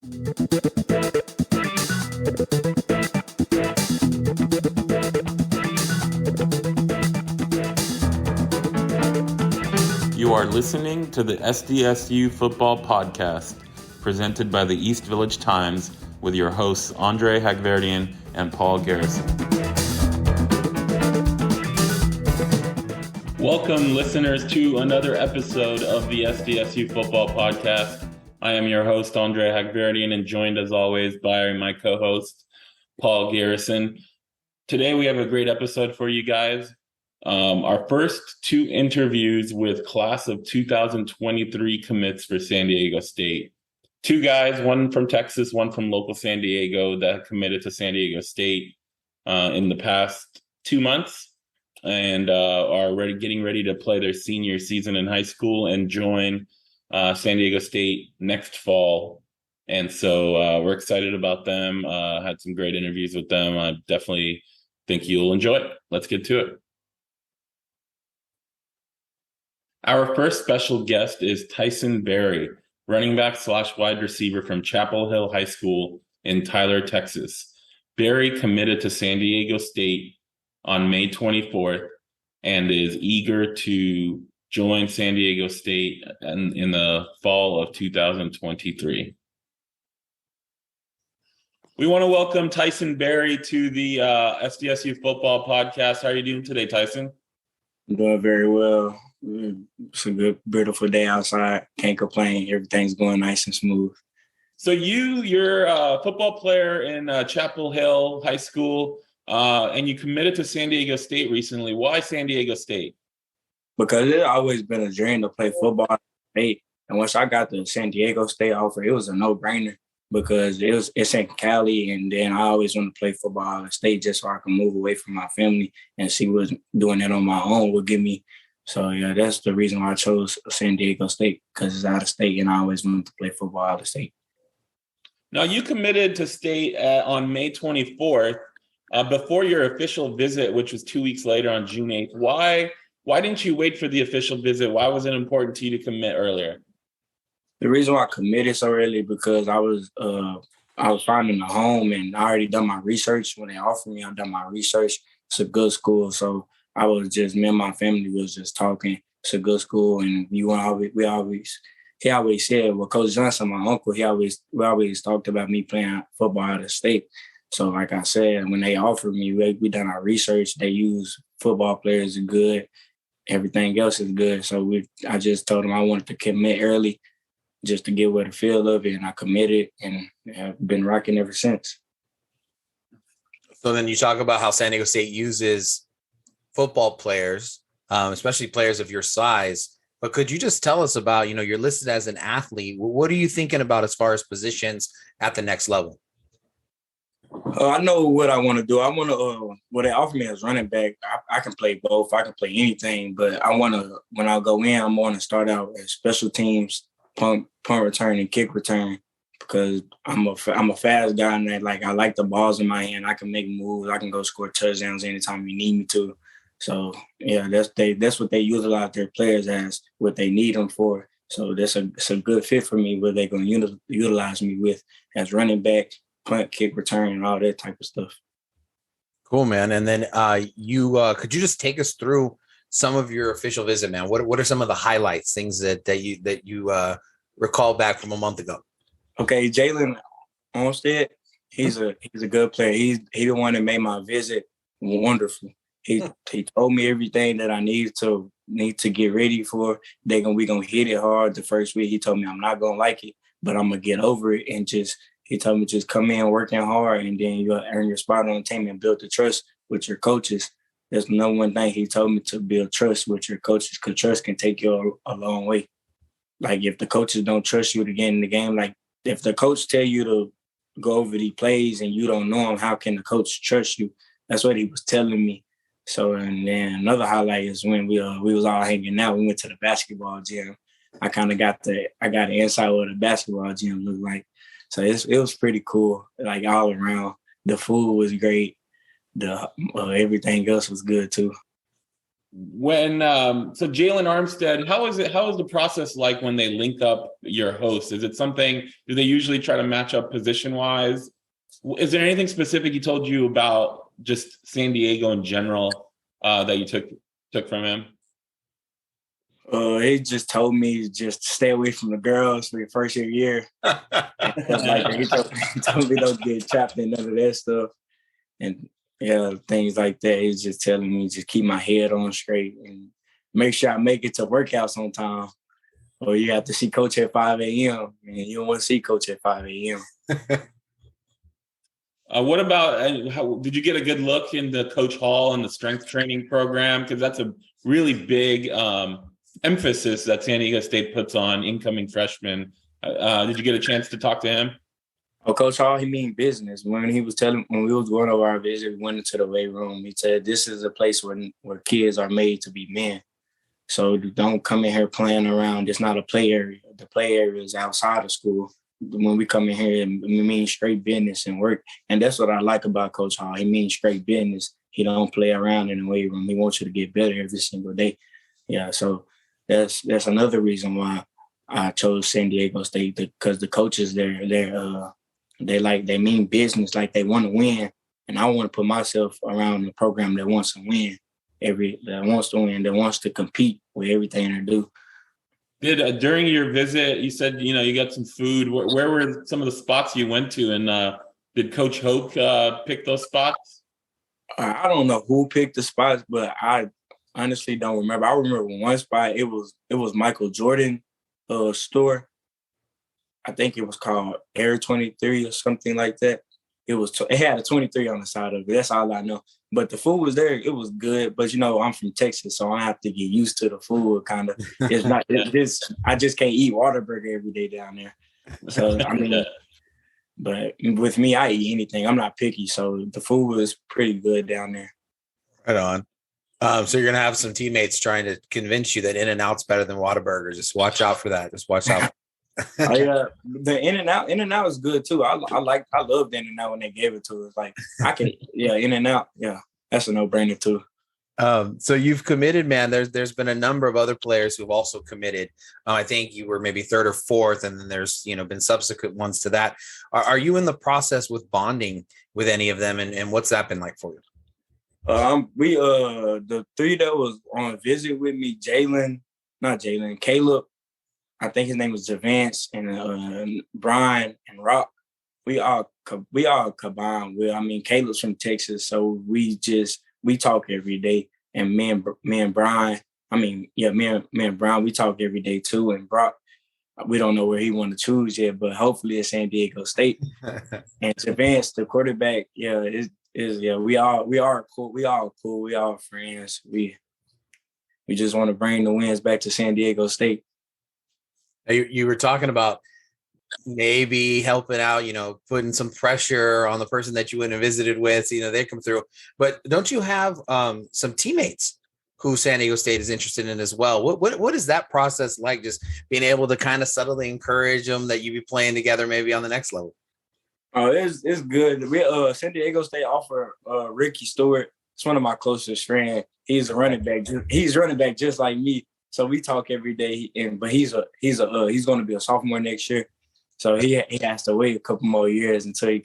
You are listening to the SDSU Football Podcast, presented by the East Village Times, with your hosts Andre Hagverdian and Paul Garrison. Welcome, listeners, to another episode of the SDSU Football Podcast. I am your host, Andre Hagverdian, and joined as always by my co-host, Paul Garrison. Today we have a great episode for you guys. Our first two interviews with class of 2023 commits for San Diego State. Two guys, one from Texas, one from local San Diego, that committed to San Diego State in the past 2 months and are getting ready to play their senior season in high school and join San Diego State next fall. And so we're excited about them. Had some great interviews with them. I definitely think you'll enjoy it. Let's get to it. Our first special guest is Tyson Berry, running back / wide receiver from Chapel Hill High School in Tyler, Texas. Berry committed to San Diego State on May 24th and is eager to join San Diego State in the fall of 2023. We want to welcome Tyson Berry to the SDSU Football Podcast. How are you doing today, Tyson? I'm doing very well. It's a good, beautiful day outside. Can't complain. Everything's going nice and smooth. So you're a football player in Chapel Hill High School, and you committed to San Diego State recently. Why San Diego State? Because it's always been a dream to play football at State. And once I got the San Diego State offer, it was a no-brainer because it's in Cali, and then I always wanted to play football at State just so I can move away from my family and see what doing that on my own would give me. So, yeah, that's the reason why I chose San Diego State, because it's out of state, and I always wanted to play football out of state. Now, you committed to State on May 24th before your official visit, which was 2 weeks later on June 8th. Why didn't you wait for the official visit? Why was it important to you to commit earlier? The reason why I committed so early because I was finding a home, and I already done my research. When they offered me, I done my research. It's a good school, so I was just, me and my family was just talking. It's a good school, and he always said, well, Coach Johnson, my uncle, we always talked about me playing football out of state. So like I said, when they offered me, we done our research. They use football players are good. Everything else is good. So I just told them I wanted to commit early just to get with the feel of it, and I committed, and I've been rocking ever since. So then you talk about how San Diego State uses football players, especially players of your size. But could you just tell us about, you're listed as an athlete. What are you thinking about as far as positions at the next level? I know what I want to do. I want to, what they offer me as running back, I can play both. I can play anything, but I want to, when I go in, I'm going to start out as special teams, punt return and kick return, because I'm a fast guy, and I like the balls in my hand. I can make moves. I can go score touchdowns anytime you need me to. So, yeah, that's what they utilize their players as, what they need them for. So it's a good fit for me, where they're going to utilize me with as running back, punt, kick, return, and all that type of stuff. Cool, man. And then could you just take us through some of your official visit, man? What are some of the highlights, things that you recall back from a month ago? Okay, Jalen Olmstead, he's a good player. He's the one that made my visit wonderful. He told me everything that I need to get ready for. We gonna hit it hard the first week. He told me I'm not gonna like it, but I'm gonna get over it, and he told me just come in working hard, and then you'll earn your spot on the team and build the trust with your coaches. That's the number one thing he told me, to build trust with your coaches, because trust can take you a long way. Like if the coaches don't trust you to get in the game, like if the coach tell you to go over the plays and you don't know them, how can the coach trust you? That's what he was telling me. So, and then another highlight is when we was all hanging out. We went to the basketball gym. I kind of got the insight of what the basketball gym looked like. So it was pretty cool, like all around. The food was great. Everything else was good too. When so Jalen Armstead, how is the process like when they link up your host? Is it something, do they usually try to match up position wise? Is there anything specific he told you about just San Diego in general that you took from him? He just told me just stay away from the girls for your first year. Like he told me don't get trapped in none of that stuff. And yeah, things like that. He's just telling me just keep my head on straight and make sure I make it to workouts on time. Or you have to see coach at 5 a.m. and you don't want to see coach at 5 a.m. What about, did you get a good look into Coach Hall and the strength training program? Because that's a really big emphasis that San Diego State puts on incoming freshmen. Did you get a chance to talk to him? Oh, Coach Hall, he mean business. When we was going over our visit, we went into the weight room. He said, this is a place where kids are made to be men. So don't come in here playing around. It's not a play area. The play area is outside of school. When we come in here, we mean straight business and work. And that's what I like about Coach Hall. He means straight business. He don't play around in the weight room. He wants you to get better every single day. Yeah, so that's another reason why I chose San Diego State, because the coaches there, they mean business, like they want to win. And I want to put myself around the program that wants to win, that wants to compete with everything they do. Did during your visit, you said, you got some food. Where were some of the spots you went to? And did Coach Hoke pick those spots? I don't know who picked the spots, but I honestly don't remember. I remember one spot. It was Michael Jordan store. I think it was called Air 23 or something like that. It had a 23 on the side of it. That's all I know. But the food was there. It was good. But I'm from Texas, so I have to get used to the food. Kind of. It's not. I just can't eat Whataburger every day down there. So I mean, but with me, I eat anything. I'm not picky, so the food was pretty good down there. Right on. So you're gonna have some teammates trying to convince you that In-N-Out's better than Whataburger. Just watch out for that. Just watch out. The In-N-Out is good too. I loved In-N-Out when they gave it to us. Like In-N-Out, that's a no-brainer too. So you've committed, man. There's been a number of other players who've also committed. I think you were maybe third or fourth, and then there's been subsequent ones to that. Are you in the process with bonding with any of them, and what's that been like for you? The three that was on visit with me, Caleb. I think his name was Javance, and Brian and Rock. We all combined. Caleb's from Texas, so we talk every day. And me and Brian, me and Brian, we talk every day too. And Brock, we don't know where he want to choose yet, but hopefully it's San Diego State. And Javance, the quarterback, we are cool. We all cool. We all friends. We just want to bring the wins back to San Diego State. You were talking about maybe helping out, putting some pressure on the person that you went and visited with, they come through. But don't you have some teammates who San Diego State is interested in as well? What is that process like, just being able to kind of subtly encourage them that you be playing together maybe on the next level? Oh, it's good. We San Diego State offer Ricky Stewart. It's one of my closest friends. He's a running back. He's running back just like me. So we talk every day, but he's going to be a sophomore next year. So he has to wait a couple more years until he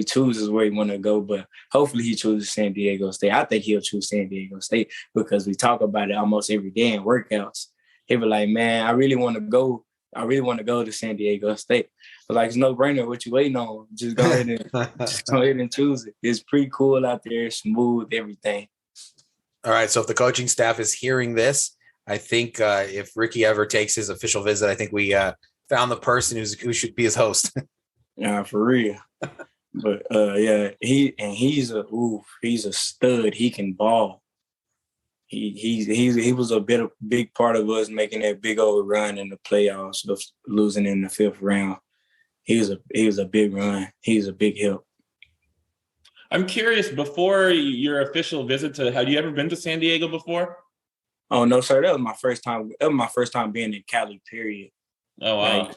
chooses where he want to go. But hopefully he chooses San Diego State. I think he'll choose San Diego State because we talk about it almost every day in workouts. He'll be like, man, I really want to go to San Diego State. But like, it's no brainer. What you waiting on? Just go ahead and choose it. It's pretty cool out there, smooth, everything. All right. So if the coaching staff is hearing this, I think if Ricky ever takes his official visit, I think we found the person who should be his host. Yeah, for real. But he's a stud. He can ball. He was a big part of us making that big old run in the playoffs of losing in the fifth round. He was a big run. He's a big help. I'm curious, before your official visit have you ever been to San Diego before? Oh, no, sir. That was my first time. That was my first time being in Cali, period. Oh, wow.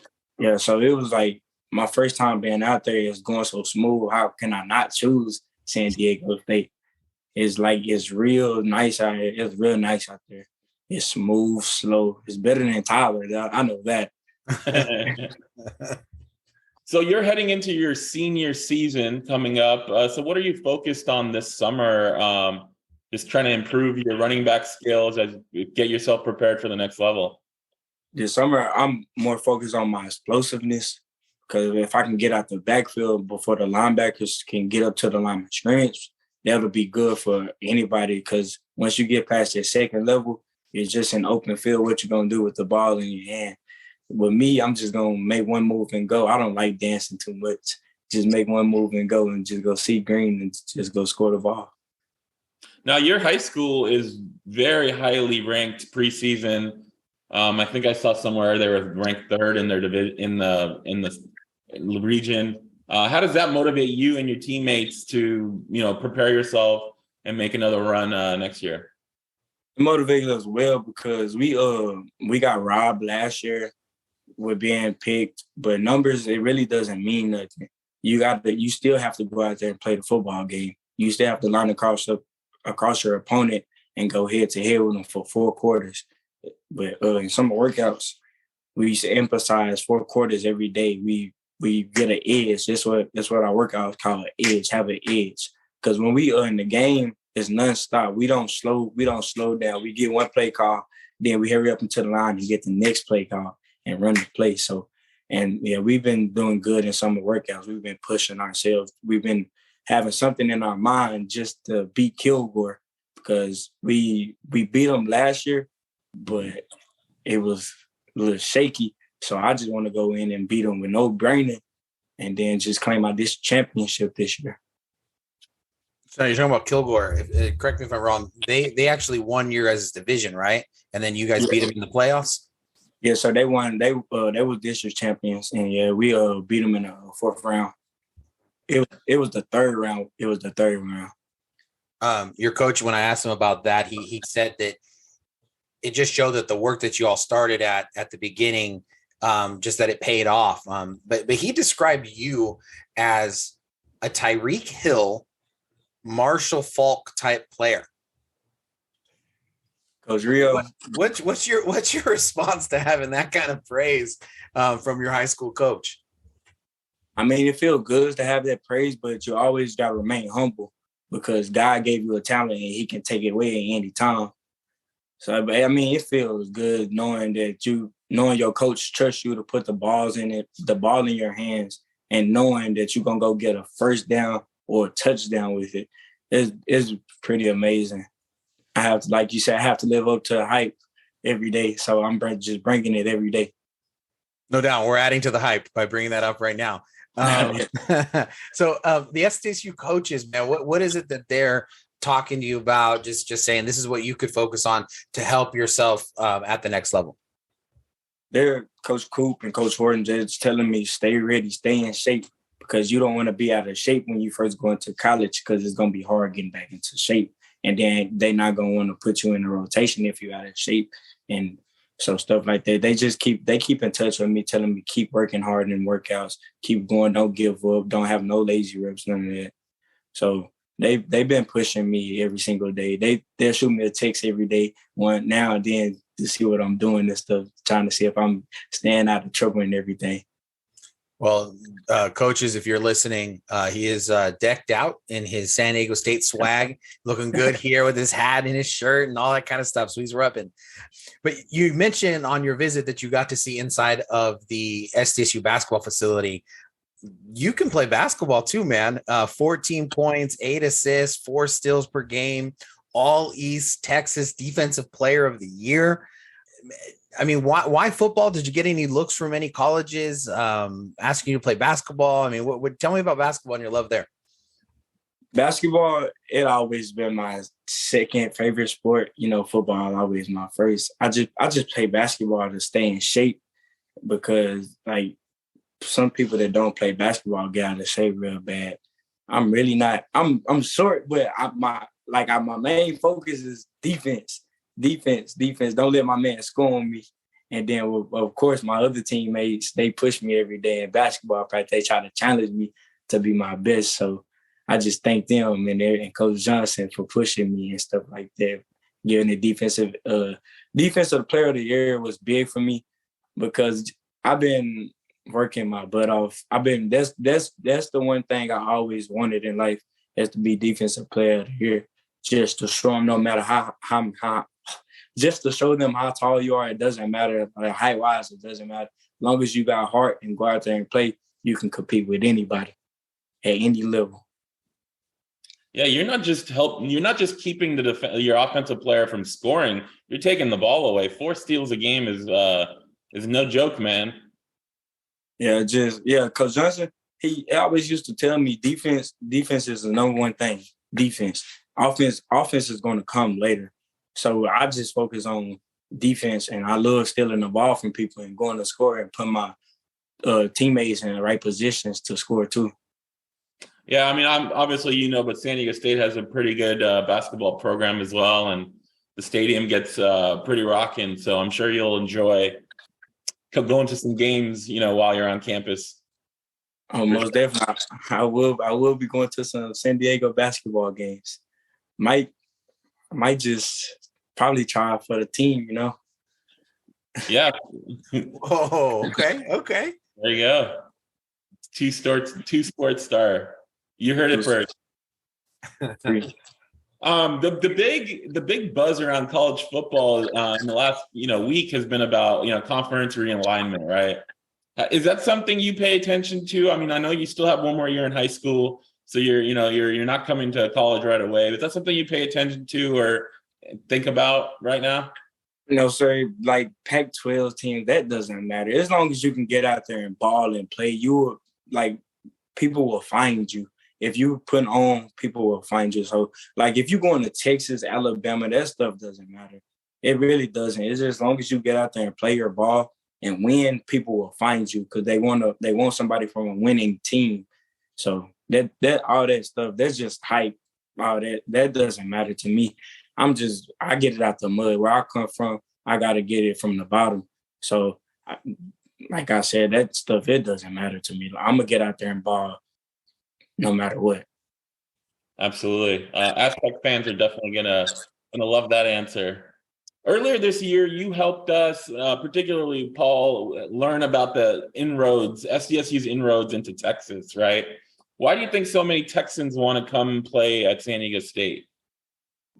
So it was like my first time being out there. Is going so smooth. How can I not choose San Diego State? it's real nice out here. It's real nice out there. It's smooth, slow. It's better than Tyler. I know that. So you're heading into your senior season coming up. So what are you focused on this summer? Just trying to improve your running back skills as you get yourself prepared for the next level. This summer, I'm more focused on my explosiveness because if I can get out the backfield before the linebackers can get up to the line of scrimmage, that'll be good for anybody because once you get past that second level, it's just an open field. What you're going to do with the ball in your hand. With me, I'm just going to make one move and go. I don't like dancing too much. Just make one move and go and just go see green and just go score the ball. Now, your high school is very highly ranked preseason. I think I saw somewhere they were ranked third in their division in the region. How does that motivate you and your teammates to prepare yourself and make another run next year? It motivates us well because we got robbed last year with being picked, but numbers, it really doesn't mean nothing. You still have to go out there and play the football game. You still have to line across your opponent and go head to head with them for 4 quarters. But in some workouts, we used to emphasize 4 quarters every day. We get an edge. That's what our workouts call an edge. Have an edge. Because when we are in the game, it's nonstop. We don't slow down. We get one play call, then we hurry up into the line and get the next play call and run the play. So, and yeah, we've been doing good in summer workouts. We've been pushing ourselves. We've been having something in our mind just to beat Kilgore because we beat them last year, but it was a little shaky. So I just want to go in and beat them with no brainer and then just claim out this championship this year. So you're talking about Kilgore. Correct me if I'm wrong. They actually won your guys' division, right? And then you guys beat them in the playoffs? Yeah, so they won. They were district champions, and yeah, we beat them in the 4th round. It was the 3rd round. It was the 3rd round. Your coach, when I asked him about that, he said that it just showed that the work that you all started at the beginning, just that it paid off. But he described you as a Tyreek Hill, Marshall Faulk type player. Coach Rio, what's your response to having that kind of praise from your high school coach? I mean, it feels good to have that praise, but you always got to remain humble because God gave you a talent and He can take it away at any time. So, I mean, it feels good knowing your coach trusts you to put the ball in your hands, and knowing that you're gonna go get a first down or a touchdown with it. It's pretty amazing. I have to, like you said, I have to live up to the hype every day. So I'm just bringing it every day. No doubt. We're adding to the hype by bringing that up right now. So the SDSU coaches, man, what is it that they're talking to you about? Just saying this is what you could focus on to help yourself at the next level. They're Coach Coop and Coach Horton just telling me stay ready, stay in shape, because you don't want to be out of shape when you first go into college because it's going to be hard getting back into shape. And then they're not going to want to put you in the rotation if you're out of shape. And so stuff like that. They keep in touch with me, telling me keep working hard in workouts, keep going, don't give up, don't have no lazy reps, none of that. So they've been pushing me every single day. They'll shoot me a text every day, one now and then, to see what I'm doing and stuff, trying to see if I'm staying out of trouble and everything. Well, coaches, if you're listening, he is decked out in his San Diego State swag, looking good here with his hat and his shirt and all that kind of stuff. So he's repping. But you mentioned on your visit that you got to see inside of the SDSU basketball facility. You can play basketball too, man. 14 points, 8 assists, 4 steals per game, all East Texas Defensive Player of the Year. I mean, why football? Did you get any looks from any colleges asking you to play basketball? I mean, what tell me about basketball and your love there. Basketball, it always been my second favorite sport. Football always my first. I just play basketball to stay in shape because, like, some people that don't play basketball get out of shape real bad. I'm really not. I'm short, but my main focus is defense. Defense. Don't let my man score on me. And then, of course, my other teammates, they push me every day in basketball practice. They try to challenge me to be my best. So I just thank them and Coach Johnson for pushing me and stuff like that. Getting the defensive player of the year was big for me because I've been working my butt off. That's the one thing I always wanted in life is to be defensive player of the year. Just to show them no matter how just to show them how tall you are, it doesn't matter. Like height wise, it doesn't matter. As long as you got heart and go out there and play, you can compete with anybody at any level. Yeah, you're not just keeping your offensive player from scoring. You're taking the ball away. 4 steals a game is no joke, man. Yeah, Coach Johnson, he always used to tell me defense is the number one thing. Defense. Offense is going to come later. So I just focus on defense, and I love stealing the ball from people and going to score and put my teammates in the right positions to score too. Yeah, I mean, I'm obviously, but San Diego State has a pretty good basketball program as well, and the stadium gets pretty rocking. So I'm sure you'll enjoy going to some games, while you're on campus. Most definitely, I will be going to some San Diego basketball games. Might just probably try for the team, Yeah. Oh, okay. There you go. Two sports star. You heard it first. The big buzz around college football in the last week has been about conference realignment, right? Is that something you pay attention to? I mean, I know you still have one more year in high school, so you're not coming to college right away. But is that something you pay attention to or think about right now? No, sir. Like Pac-12 team, that doesn't matter. As long as you can get out there and ball and play, people will find you. If you put on, people will find you. So, if you're going to Texas, Alabama, that stuff doesn't matter. It really doesn't. It's just as long as you get out there and play your ball and win, people will find you because they want somebody from a winning team. So that all that stuff, that's just hype. All that doesn't matter to me. I get it out the mud. Where I come from, I got to get it from the bottom. So, like I said, that stuff, it doesn't matter to me. I'm going to get out there and ball no matter what. Absolutely. Aztec fans are definitely gonna love that answer. Earlier this year, you helped us, particularly Paul, learn about the SDSU's inroads into Texas, right? Why do you think so many Texans want to come play at San Diego State?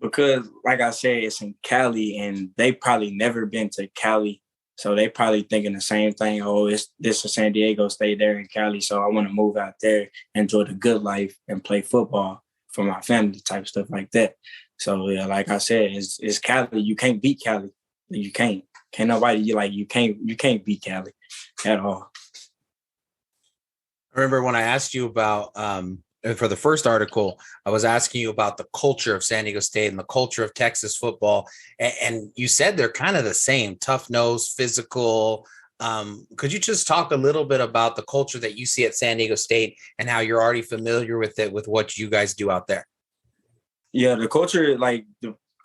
Because, like I said, it's in Cali, and they probably never been to Cali. So they probably thinking the same thing. Oh, this is San Diego State there in Cali, so I want to move out there, enjoy the good life, and play football for my family type stuff like that. So yeah, like I said, it's Cali. You can't beat Cali. You can't. Can't nobody you can't beat Cali at all. I remember when I asked you about for the first article, I was asking you about the culture of San Diego State and the culture of Texas football. And you said they're kind of the same, tough-nosed, physical. Could you just talk a little bit about the culture that you see at San Diego State and how you're already familiar with it, with what you guys do out there? Yeah, the culture,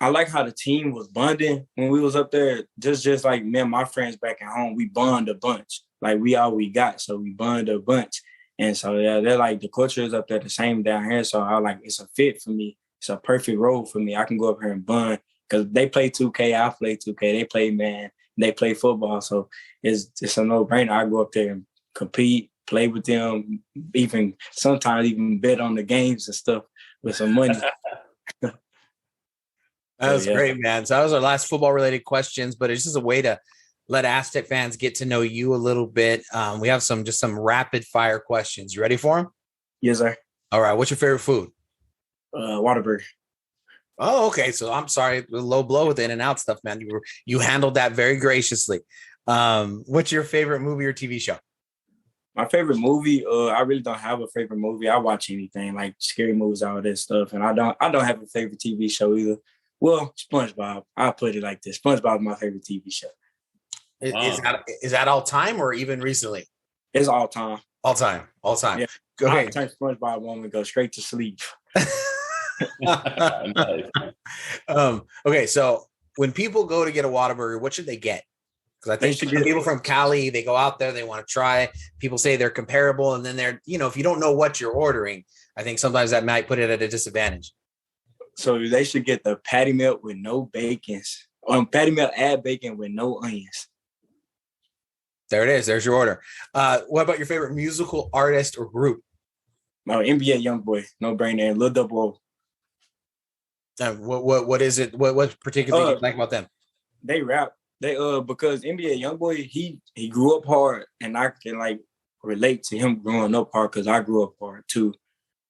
I like how the team was bonding when we was up there. Just like me and my friends back at home, we bond a bunch. We all we got, so we bond a bunch. And so, yeah, they're the culture is up there the same down here. So it's a fit for me. It's a perfect role for me. I can go up here and bond because they play 2K. I play 2K. They play man. They play football. So it's a no-brainer. I go up there and compete, play with them, sometimes even bet on the games and stuff with some money. That was great, man. So that was our last football-related questions, but it's just a way to let Aztec fans get to know you a little bit. We have some rapid fire questions. You ready for them? Yes, sir. All right. What's your favorite food? Whataburger. Oh, okay. So I'm sorry, the low blow with the In-N-Out stuff, man. You handled that very graciously. What's your favorite movie or TV show? My favorite movie, I really don't have a favorite movie. I watch anything like scary movies, all that stuff, and I don't have a favorite TV show either. Well, SpongeBob. I'll put it like this: SpongeBob is my favorite TV show. Is that all time or even recently? It's all time. All time. Yeah. Okay. I turn SpongeBob on and go straight to sleep. Okay, so when people go to get a Whataburger, what should they get? Because I think people from Cali, they go out there, they want to try. People say they're comparable, and then they're, if you don't know what you're ordering, I think sometimes that might put it at a disadvantage. So they should get the patty melt with no bacons. Patty melt add bacon with no onions. There it is. There's your order. What about your favorite musical artist or group? NBA YoungBoy, no brainer, Lil Double O. What is it? What particularly do you like about them? They rap. They because NBA YoungBoy, he grew up hard, and I can like relate to him growing up hard because I grew up hard too.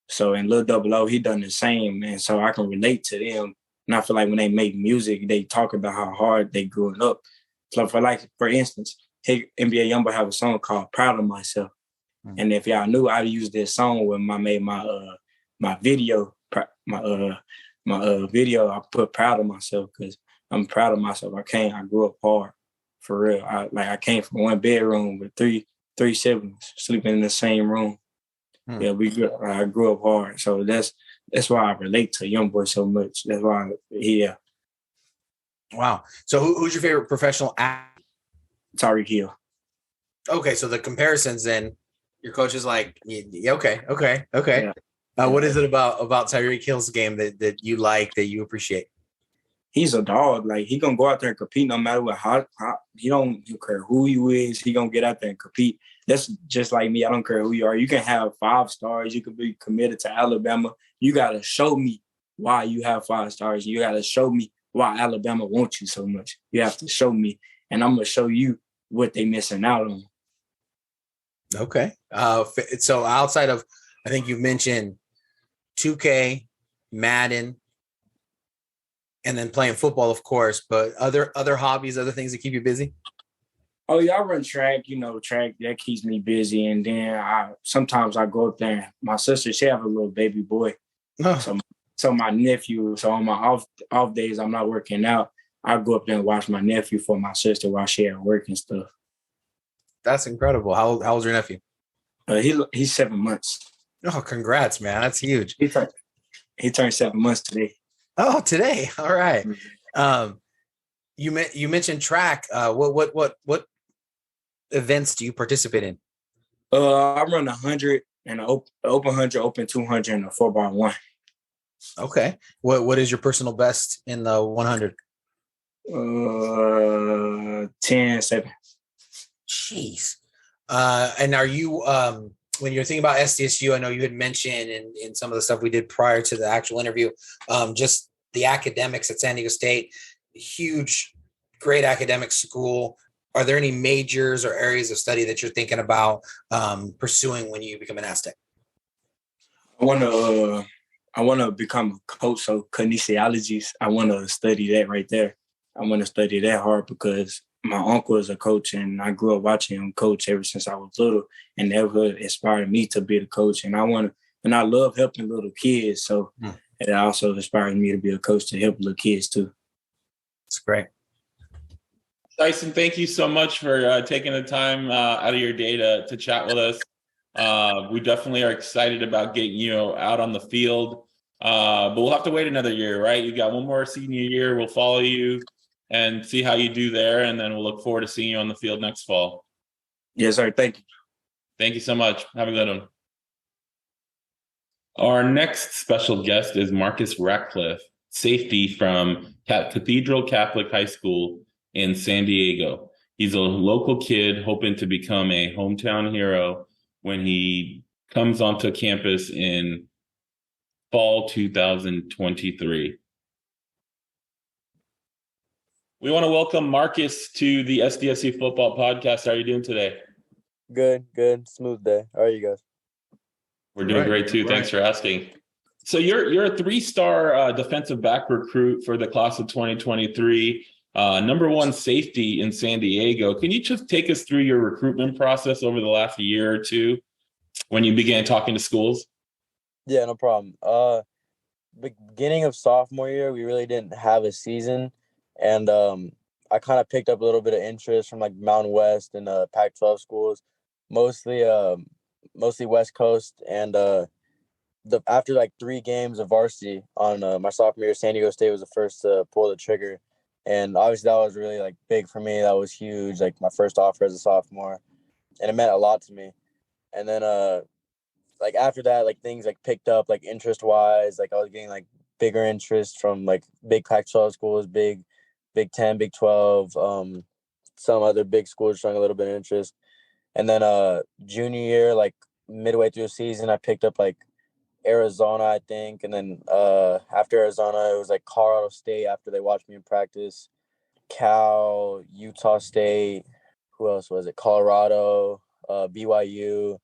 So and Lil Double O, he done the same, and so I can relate to them. And I feel like when they make music, they talk about how hard they growing up. So for instance, hey, NBA YoungBoy have a song called "Proud of Myself," and if y'all knew, I used this song when I made my video, video. I put "Proud of Myself" because I'm proud of myself. I grew up hard, for real. I came from one bedroom with three siblings sleeping in the same room. Yeah, I grew up hard, so that's why I relate to YoungBoy so much. That's why, yeah. Wow. So who's your favorite professional athlete? Tyreek Hill. Okay, so the comparisons then, your coach is like, yeah, okay. Yeah. What is it about Tyreek Hill's game that you like, that you appreciate? He's a dog. Like, he gonna go out there and compete no matter what. He don't care who he is. He gonna get out there and compete. That's just like me. I don't care who you are. You can have 5 stars. You could be committed to Alabama. You gotta show me why you have 5 stars. You gotta show me why Alabama wants you so much. You have to show me, and I'm gonna show you what they missing out on. Okay. So outside of, I think you mentioned 2K, Madden, and then playing football, of course, but other hobbies, other things that keep you busy? Oh, yeah, I run track. Track, that keeps me busy. And then sometimes I go up there. My sister, she have a little baby boy. Oh. So my nephew, so on my off days, I'm not working out. I go up there and watch my nephew for my sister while she at work and stuff. That's incredible. How old's your nephew? He's 7 months. Oh, congrats, man. That's huge. He turned 7 months today. Oh, today. All right. You mentioned track. What events do you participate in? I run 100 and open 100, open 200, and a 4x1. Okay. What is your personal best in the 100? 10-7. Jeez. And are you when you're thinking about SDSU, I know you had mentioned in some of the stuff we did prior to the actual interview, just the academics at San Diego State, huge, great academic school. Are there any majors or areas of study that you're thinking about pursuing when you become an Aztec? I want to become a coach, so kinesiology. I want to study that right there. I want to study that hard because my uncle is a coach, and I grew up watching him coach ever since I was little, and that would inspire me to be the coach. And I love helping little kids, so it also inspires me to be a coach to help little kids too. That's great. Tyson, thank you so much for taking the time out of your day to chat with us. We definitely are excited about getting you out on the field, but we'll have to wait another year, right? You got one more senior year. We'll follow you and see how you do there, and then we'll look forward to seeing you on the field next fall. Yes, sir. Thank you. Thank you so much. Have a good one. Our next special guest is Marcus Ratcliffe, safety from Cathedral Catholic High School in San Diego. He's a local kid hoping to become a hometown hero when he comes onto campus in fall 2023. We want to welcome Marcus to the SDSU Football Podcast. How are you doing today? Good. Smooth day. How are you guys? We're doing great too. Thanks for asking. So you're a 3-star defensive back recruit for the class of 2023, number 1 safety in San Diego. Can you just take us through your recruitment process over the last year or two when you began talking to schools? Yeah, no problem. Beginning of sophomore year, we really didn't have a season. And I kind of picked up a little bit of interest from like Mountain West and Pac-12 schools, mostly West Coast. And after like 3 games of varsity on my sophomore year, San Diego State was the first to pull the trigger. And obviously that was really like big for me. That was huge. Like my first offer as a sophomore, and it meant a lot to me. And then like after that, like things like picked up like interest wise. Like I was getting like bigger interest from like big Pac-12 schools, Big 10, Big 12, some other big schools showing a little bit of interest. And then junior year, like midway through the season, I picked up like Arizona, I think. And then after Arizona, it was like Colorado State after they watched me in practice, Cal, Utah State, who else was it? Colorado, BYU.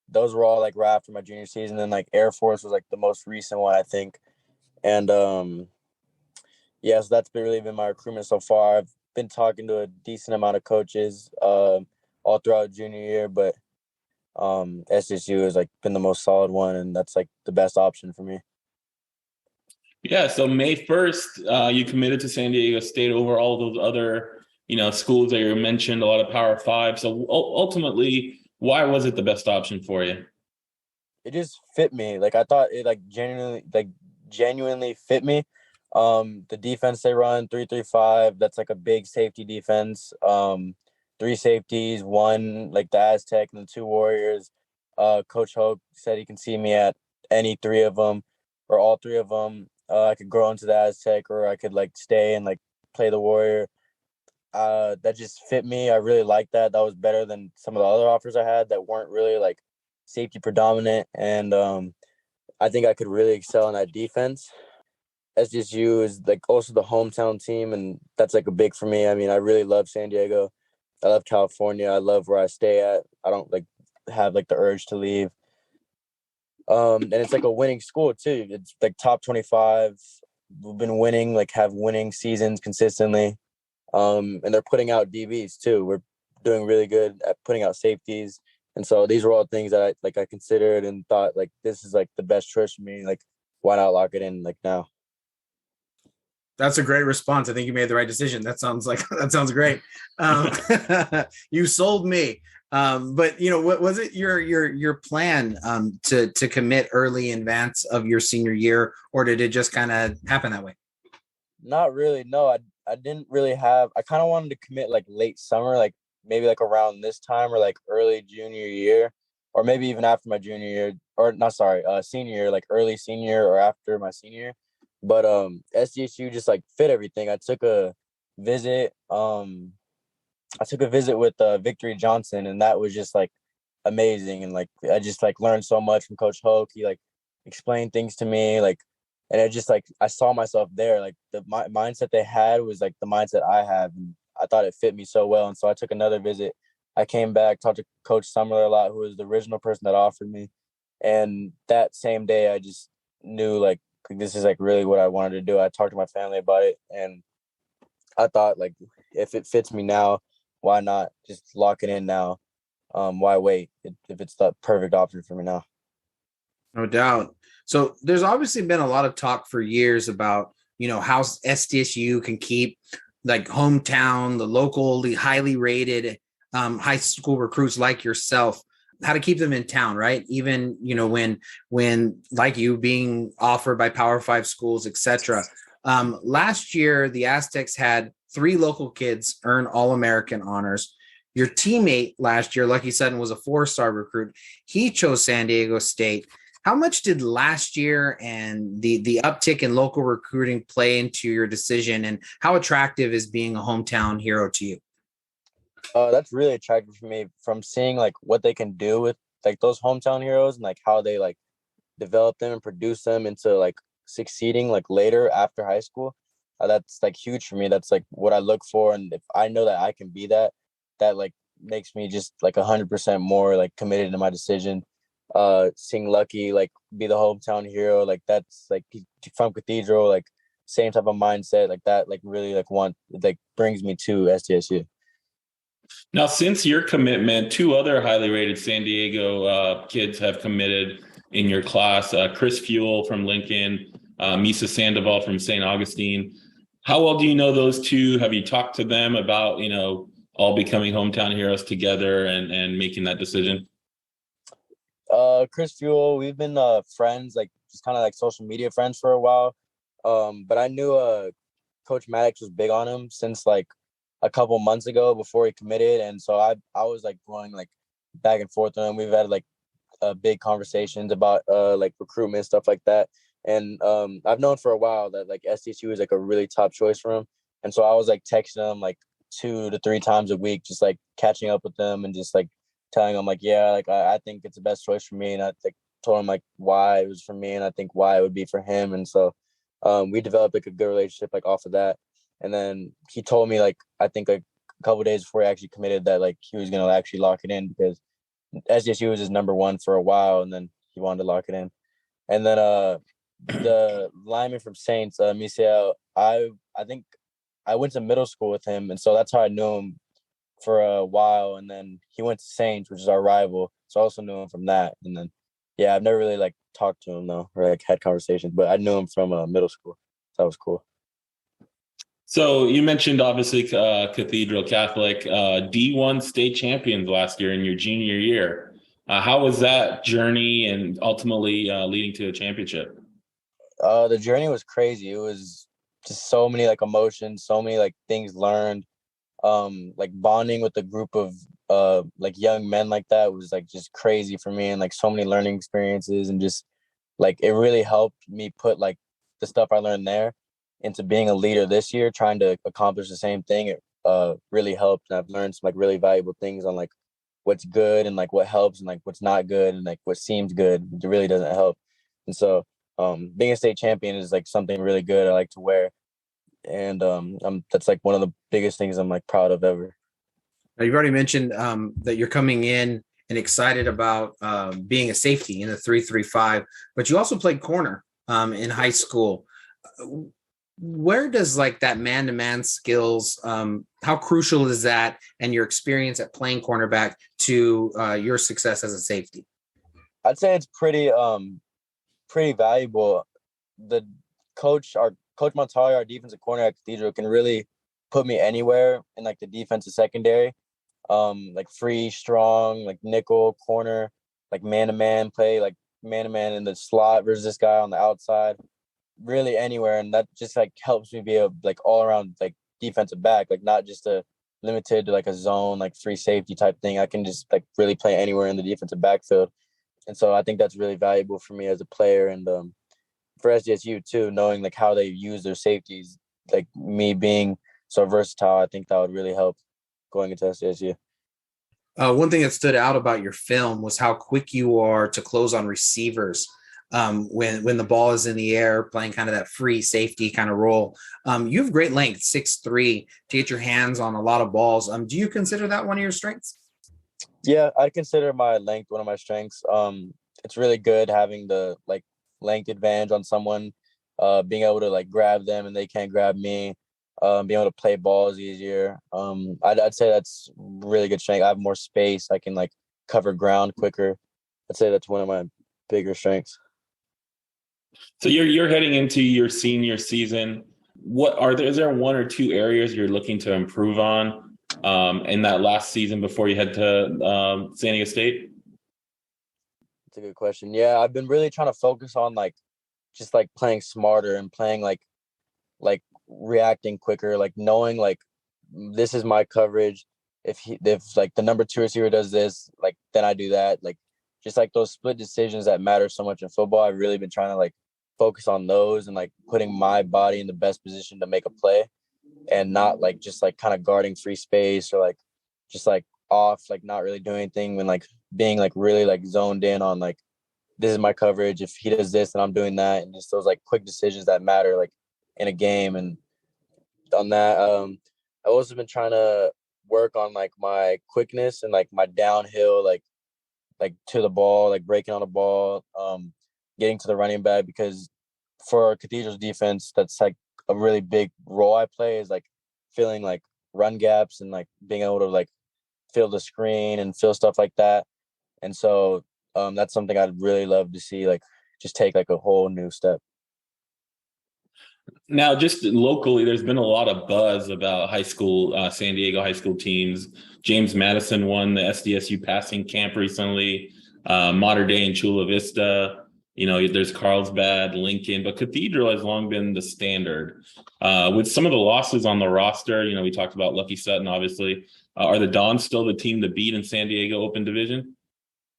Those were all like right after my junior season. Then like Air Force was like the most recent one, I think. And yeah, so that's really been my recruitment so far. I've been talking to a decent amount of coaches all throughout junior year, but SDSU has like been the most solid one, and that's like the best option for me. Yeah, so May 1st, you committed to San Diego State over all those other, schools that you mentioned, a lot of Power Five. So ultimately, why was it the best option for you? It just fit me. Like I thought it like genuinely fit me. The defense they run 3-3-5. That's like a big safety defense. Three safeties, one like the Aztec and the two Warriors. Coach Hoke said he can see me at any three of them or all three of them. I could grow into the Aztec or I could like stay and like play the Warrior. That just fit me. I really liked that. That was better than some of the other offers I had that weren't really like safety predominant. And I think I could really excel in that defense. SDSU is like also the hometown team, and that's like a big for me. I mean, I really love San Diego. I love California. I love where I stay at. I don't like have like the urge to leave. And it's like a winning school too. It's like top 25. We've been winning, like have winning seasons consistently. And they're putting out DBs too. We're doing really good at putting out safeties. And so these were all things that I considered and thought like this is like the best choice for me. Like why not lock it in like now? That's a great response. I think you made the right decision. That sounds great. You sold me. But what was it your plan to commit early in advance of your senior year, or did it just kind of happen that way? Not really. No, I didn't really have. I kind of wanted to commit like late summer, like maybe like around this time or like early junior year, or maybe even after my junior year, or not. Sorry, senior year, like early senior or after my senior year. But SDSU just like fit everything. I took a visit. With Victory Johnson, and that was just like amazing. And like I just like learned so much from Coach Hoke. He like explained things to me, like, and it just like I saw myself there. Like the mindset they had was like the mindset I have, and I thought it fit me so well. And so I took another visit. I came back, talked to Coach Summerler a lot, who was the original person that offered me. And that same day, I just knew like this is like really what I wanted to do. I talked to my family about it, and I thought like if it fits me now, why not just lock it in now? Why wait if it's the perfect option for me now? No doubt. So there's obviously been a lot of talk for years about, how SDSU can keep like hometown, the locally highly rated high school recruits like yourself, how to keep them in town, right? Even, when like you being offered by Power 5 schools, etc. Last year, the Aztecs had 3 local kids earn All-American honors. Your teammate last year, Lucky Sutton, was a 4-star recruit. He chose San Diego State. How much did last year and the uptick in local recruiting play into your decision, and how attractive is being a hometown hero to you? That's really attractive for me from seeing like what they can do with like those hometown heroes and like how they like develop them and produce them into like succeeding like later after high school. That's like huge for me. That's like what I look for, and if I know that I can be that, that like makes me just like 100% more like committed to my decision. Seeing Lucky like be the hometown hero, like that's like from Cathedral, like same type of mindset, like that, like really like brings me to SDSU. Now, since your commitment, 2 other highly rated San Diego kids have committed in your class. Chris Fuel from Lincoln, Misa Sandoval from St. Augustine. How well do you know those 2? Have you talked to them about, all becoming hometown heroes together and making that decision? Chris Fuel, we've been friends, like just kind of like social media friends for a while. But I knew Coach Maddox was big on him since like a couple months ago before he committed, and so I was like going like back and forth with him. We've had like big conversations about like recruitment stuff like that, and I've known for a while that like SDSU was like a really top choice for him, and so I was like texting him like 2 to 3 times a week, just like catching up with them and just like telling him like, yeah, like I think it's the best choice for me, and I like told him like why it was for me and I think why it would be for him, and so we developed like a good relationship like off of that. And then he told me like I think like a couple of days before he actually committed that like he was gonna actually lock it in because SDSU was his number one for a while, and then he wanted to lock it in. And then the lineman from Saints, Misael, I think I went to middle school with him, and so that's how I knew him for a while. And then he went to Saints, which is our rival, so I also knew him from that. And then yeah, I've never really like talked to him though, or like had conversations, but I knew him from middle school. So that was cool. So you mentioned obviously Cathedral Catholic, D1 state champions last year in your junior year. How was that journey and ultimately leading to a championship? The journey was crazy. It was just so many like emotions, so many like things learned. Like bonding with a group of like young men like that was like just crazy for me, and like so many learning experiences, and just like it really helped me put like the stuff I learned there into being a leader this year, trying to accomplish the same thing. It really helped, and I've learned some like really valuable things on like what's good and like what helps and like what's not good and like what seems good it really doesn't help. And so being a state champion is like something really good I like to wear, and that's like one of the biggest things I'm like proud of ever. Now, you've already mentioned that you're coming in and excited about being a safety in the 3-3-5, but you also played corner in high school. Where does like that man-to-man skills, how crucial is that, and your experience at playing cornerback to your success as a safety? I'd say it's pretty valuable. The Coach Montali, our defensive corner at Cathedral, can really put me anywhere in like the defensive secondary, like free, strong, like nickel, corner, like man-to-man play, like man-to-man in the slot versus this guy on the outside. Really anywhere, and that just like helps me be a like all around like defensive back, like not just a limited to like a zone like free safety type thing. I can just like really play anywhere in the defensive backfield, and so I think that's really valuable for me as a player, and for SDSU too, knowing like how they use their safeties, like me being so versatile. I think that would really help going into SDSU. One thing that stood out about your film was how quick you are to close on receivers. When the ball is in the air, playing kind of that free safety kind of role. You have great length, 6'3", to get your hands on a lot of balls. Do you consider that one of your strengths? Yeah, I consider my length one of my strengths. It's really good having the like length advantage on someone, being able to like grab them and they can't grab me, being able to play balls easier. I'd say that's really good strength. I have more space. I can like cover ground quicker. I'd say that's one of my bigger strengths. So you're heading into your senior season. Is there 1 or 2 areas you're looking to improve on in that last season before you head to San Diego State? That's a good question. Yeah, I've been really trying to focus on like just like playing smarter and playing like reacting quicker, like knowing like this is my coverage. If like the number 2 receiver does this, like then I do that. Like just like those split decisions that matter so much in football. I've really been trying to like focus on those and like putting my body in the best position to make a play, and not like just like kind of guarding free space or like just like off, like not really doing anything, when like being like really like zoned in on like this is my coverage. If he does this, then I'm doing that, and just those like quick decisions that matter like in a game. And on that, I've also been trying to work on like my quickness and like my downhill, like to the ball, like breaking on the ball, getting to the running back, because for Cathedral's defense, that's like a really big role I play, is like filling like run gaps and like being able to like fill the screen and fill stuff like that. And so that's something I'd really love to see, like just take like a whole new step. Now, just locally, there's been a lot of buzz about high school, San Diego high school teams. James Madison won the SDSU passing camp recently, Mater Dei and Chula Vista. There's Carlsbad, Lincoln, but Cathedral has long been the standard. With some of the losses on the roster, we talked about Lucky Sutton, obviously. Are the Dons still the team to beat in San Diego Open Division?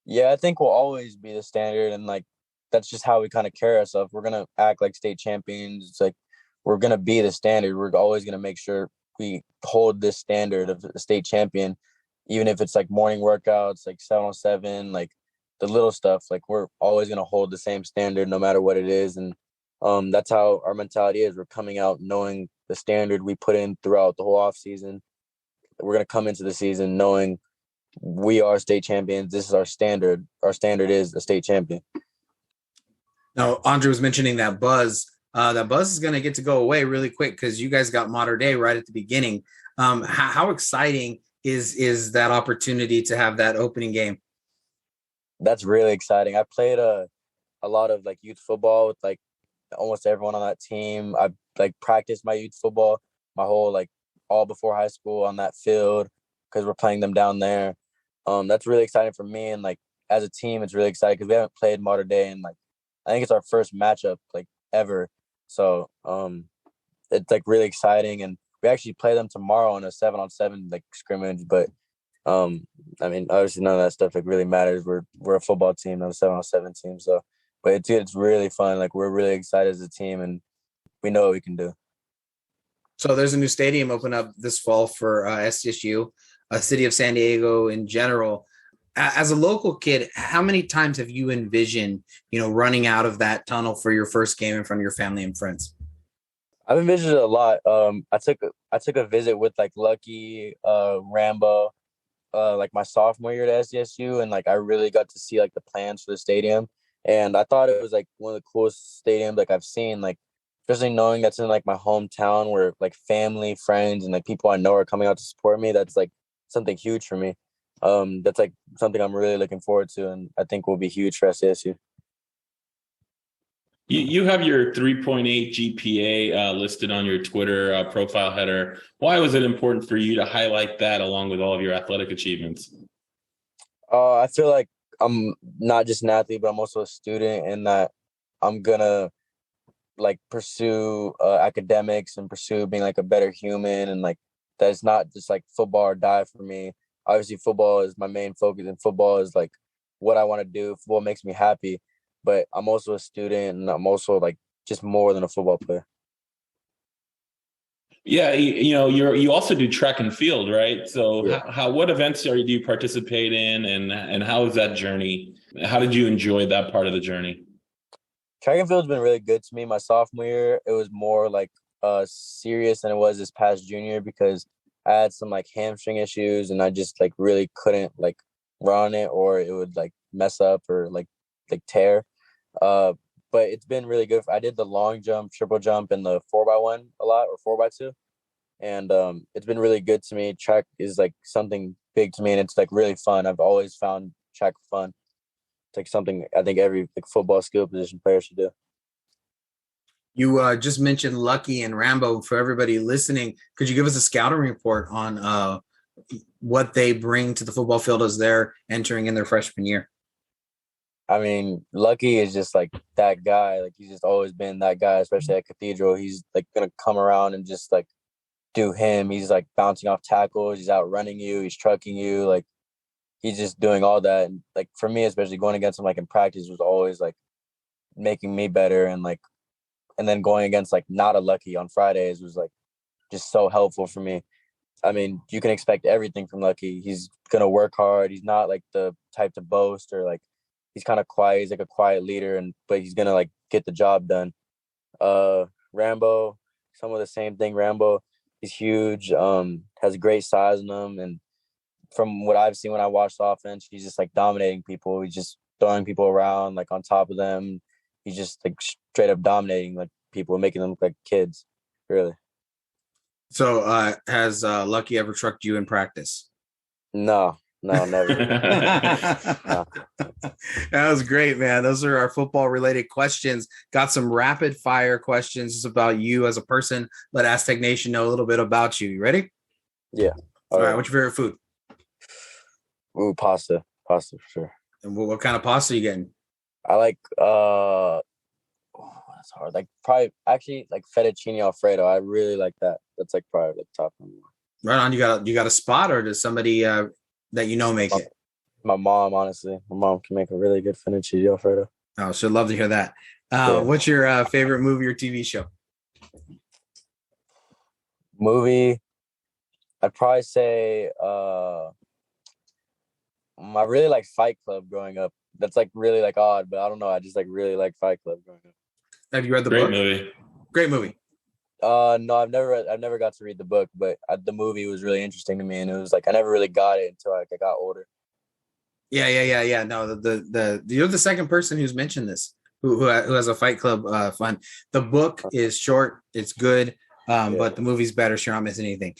Yeah, I think we'll always be the standard, and like that's just how we kind of carry ourselves. We're gonna act like state champions. It's like we're gonna be the standard. We're always gonna make sure we hold this standard of the state champion, even if it's like morning workouts, like 7-on-7, like the little stuff. Like we're always gonna hold the same standard no matter what it is, and that's how our mentality is. We're coming out knowing the standard we put in throughout the whole off season. We're gonna come into the season knowing we are state champions. This is our standard. Our standard is a state champion. Now, Andre was mentioning that buzz. That buzz is going to get to go away really quick because you guys got Mater Dei right at the beginning. How exciting is that opportunity to have that opening game? That's really exciting. I played a lot of like youth football with like almost everyone on that team. I like practiced my youth football my whole like all before high school on that field because we're playing them down there. That's really exciting for me, and like as a team, it's really exciting because we haven't played Mater Dei, and like I think it's our first matchup like ever. So it's like really exciting, and we actually play them tomorrow in a 7-on-7 like scrimmage. But I mean, obviously none of that stuff like really matters. We're a football team, not a 7-on-7 team. So, but it's really fun. Like we're really excited as a team, and we know what we can do. So there's a new stadium open up this fall for SDSU, City of San Diego in general. As a local kid, how many times have you envisioned, running out of that tunnel for your first game in front of your family and friends? I've envisioned it a lot. I took a visit with like Lucky, Rambo, like my sophomore year at SDSU, and like I really got to see like the plans for the stadium, and I thought it was like one of the coolest stadiums like I've seen. Like especially knowing that's in like my hometown where like family, friends, and like people I know are coming out to support me. That's like something huge for me. That's like something I'm really looking forward to, and I think will be huge for SDSU. You have your 3.8 GPA listed on your Twitter profile header. Why was it important for you to highlight that along with all of your athletic achievements? I feel like I'm not just an athlete, but I'm also a student, and that I'm gonna like pursue academics and pursue being like a better human, and like that it's not just like football or die for me. Obviously, football is my main focus, and football is like what I want to do. Football makes me happy, but I'm also a student, and I'm also like just more than a football player. Yeah, you also do track and field, right? So Yeah. what events do you participate in, and how is that journey? How did you enjoy that part of the journey? Track and field's been really good to me. My sophomore year, it was more like serious than it was this past junior because I had some like hamstring issues, and I just like really couldn't like run it, or it would like mess up or like tear. But it's been really good. I did the long jump, triple jump, and the 4x1 a lot, or 4x2, and it's been really good to me. Track is like something big to me, and it's like really fun. I've always found track fun. It's like something I think every like football skill position player should do. You just mentioned Lucky and Rambo. For everybody listening, could you give us a scouting report on what they bring to the football field as they're entering in their freshman year? I mean, Lucky is just like that guy. Like he's just always been that guy, especially at Cathedral. He's like gonna come around and just like do him. He's like bouncing off tackles. He's outrunning you. He's trucking you. Like he's just doing all that. And like for me, especially going against him like in practice was always like making me better. And then going against like not a Lucky on Fridays was like just so helpful for me. I mean, you can expect everything from Lucky. He's gonna work hard. He's not like the type to boast, or like he's kind of quiet. He's like a quiet leader, but he's gonna like get the job done. Rambo, some of the same thing. Rambo, he's huge. Has great size in him, and from what I've seen when I watched the offense, he's just like dominating people. He's just throwing people around like on top of them. He's just like straight up dominating like people, making them look like kids, really. So has Lucky ever trucked you in practice? No, never. No. That was great, man. Those are our football related questions. Got some rapid fire questions about you as a person. Let Aztec Nation know a little bit about you. You ready? Yeah. All right. What's your favorite food? Ooh, pasta for sure. And what kind of pasta are you getting? I like that's hard. Like probably actually like fettuccine alfredo. I really like that. That's like probably like top number one. Right on. You got a spot, or does somebody that you know make My, it? my mom, honestly, my mom can make a really good fettuccine alfredo. Oh, should love to hear that. Yeah. What's your favorite movie or TV show? Movie, I'd probably say I really like Fight Club growing up. That's like really like odd, but I don't know. I just like really like Fight Club growing up. Have you read the Great book? movie. Great movie. No, I've never got to read the book, but the movie was really interesting to me, and it was like I never really got it until like I got older. Yeah. No, the you're the second person who's mentioned this who has a Fight Club fun. The book is short, it's good, but the movie's better, so you're not missing anything.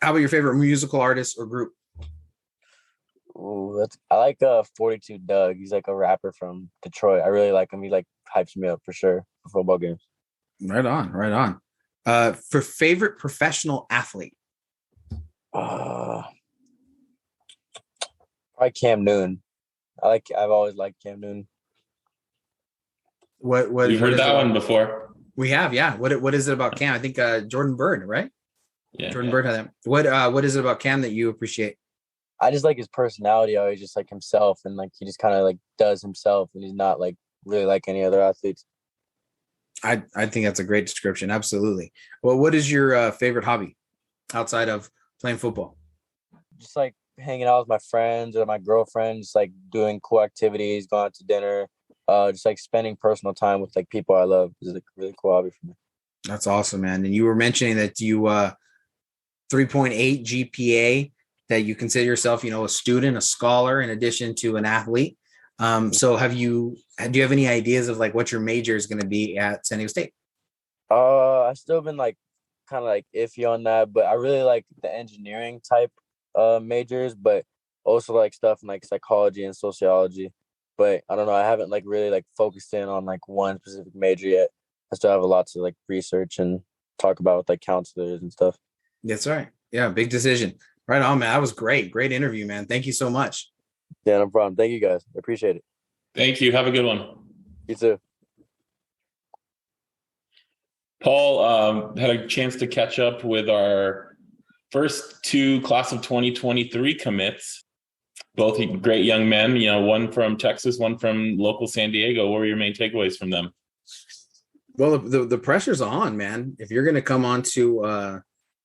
How about your favorite musical artist or group? Ooh, I like 42 Doug. He's like a rapper from Detroit. I really like him. He like hypes me up for sure for football games. Right on. For favorite professional athlete. Probably Cam Newton. I've always liked Cam Newton. What We've heard that one before. We have, yeah. What is it about Cam? I think Jordan Bird, right? Yeah. Jordan Bird had that. What is it about Cam that you appreciate? I just like his personality. Always just like himself, and like he just kind of like does himself, and he's not like really like any other athletes. I think that's a great description. Absolutely. Well, what is your favorite hobby outside of playing football? Just like hanging out with my friends or my girlfriend, just like doing cool activities, going out to dinner, just like spending personal time with like people I love is like a really cool hobby for me. That's awesome, man. And you were mentioning that you 3.8 GPA, that you consider yourself, a student, a scholar, in addition to an athlete. So do you have any ideas of like what your major is going to be at San Diego State? I've still been like kind of like iffy on that, but I really like the engineering type majors, but also like stuff in like psychology and sociology. But I don't know, I haven't like really like focused in on like one specific major yet. I still have a lot to like research and talk about with like counselors and stuff. That's right. Yeah, big decision. Right on, man. That was great. Great interview, man. Thank you so much. Yeah, no problem. Thank you guys. I appreciate it. Thank you. Have a good one. You too. Paul, had a chance to catch up with our first two class of 2023 commits. Both great young men, one from Texas, one from local San Diego. What were your main takeaways from them? Well, the pressure's on, man. If you're going to come on to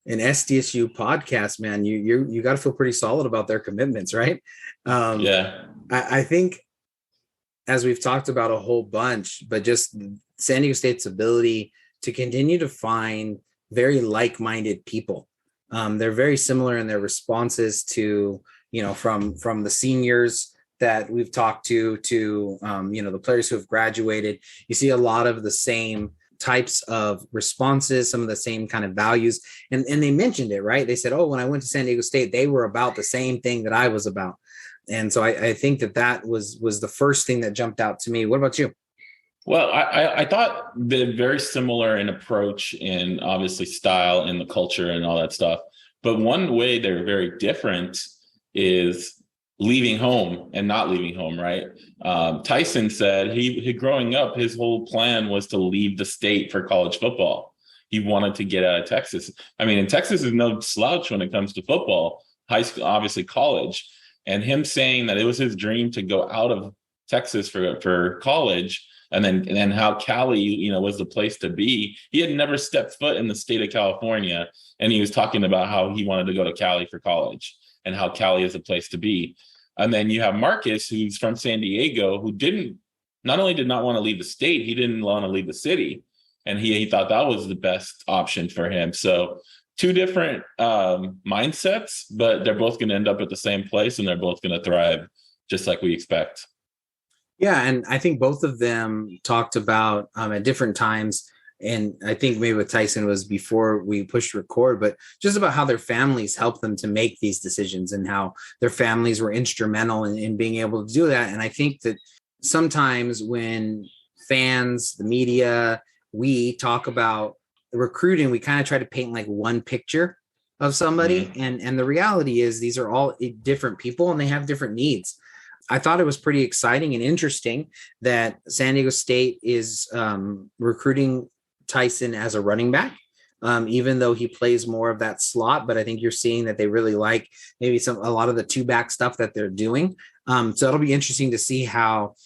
an SDSU podcast, man, you got to feel pretty solid about their commitments, right? Yeah. I think, as we've talked about a whole bunch, but just San Diego State's ability to continue to find very like-minded people. They're very similar in their responses to, from the seniors that we've talked to the players who have graduated. You see a lot of the same types of responses, some of the same kind of values. And they mentioned it, right? They said, oh, when I went to San Diego State, they were about the same thing that I was about. And so I think that was the first thing that jumped out to me. What about you? Well, I thought they're very similar in approach and obviously style and the culture and all that stuff. But one way they're very different is leaving home and not leaving home, right? Tyson said he growing up, his whole plan was to leave the state for college football. He wanted to get out of Texas. I mean, and Texas is no slouch when it comes to football, high school, obviously college. And him saying that it was his dream to go out of Texas for college, and then how Cali, was the place to be. He had never stepped foot in the state of California, and he was talking about how he wanted to go to Cali for college and how Cali is a place to be. And then you have Marcus, who's from San Diego, who not only did not want to leave the state, he didn't want to leave the city. And he thought that was the best option for him. So two different mindsets, but they're both going to end up at the same place, and they're both going to thrive just like we expect. Yeah, and I think both of them talked about at different times, and I think maybe with Tyson was before we pushed record, but just about how their families helped them to make these decisions and how their families were instrumental in being able to do that. And I think that sometimes when fans, the media, we talk about recruiting, we kind of try to paint like one picture of somebody. Mm-hmm. And the reality is these are all different people and they have different needs. I thought it was pretty exciting and interesting that San Diego State is recruiting Tyson as a running back. Even though he plays more of that slot, but I think you're seeing that they really like maybe a lot of the two back stuff that they're doing. So it'll be interesting to see how